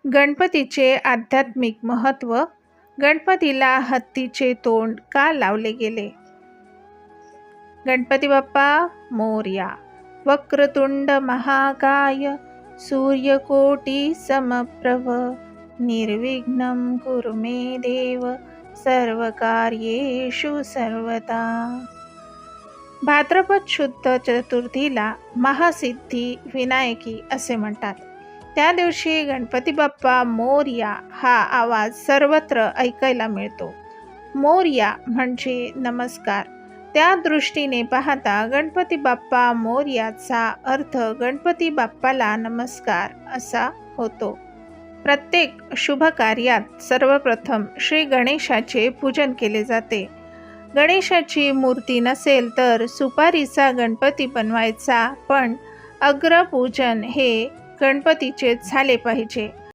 गणपतीचे आध्यात्मिक महत्त्व. गणपतीला हत्तीचे तोंड का लावले गेले? गणपती बाप्पा मोरया. वक्रतुंड महाकाय सूर्यकोटी समप्रभ निर्विघ्नं कुरु मे देव सर्वकार्येषु सर्वदा. भाद्रपद शुद्ध चतुर्थीला महासिद्धी विनायकी असे म्हणतात. त्या दिवशी गणपती बाप्पा मोरया हा आवाज सर्वत्र ऐकायला मिळतो. मोरया म्हणजे नमस्कार. त्या दृष्टीने पाहता गणपती बाप्पा मोरयाचा अर्थ गणपती बाप्पाला नमस्कार असा होतो. प्रत्येक शुभ कार्यात सर्वप्रथम श्री गणेशाचे पूजन केले जाते. गणेशाची मूर्ती नसेल तर सुपारीचा गणपती बनवायचा, पण अग्रपूजन हे गणपतीचे झाले पाहिजे.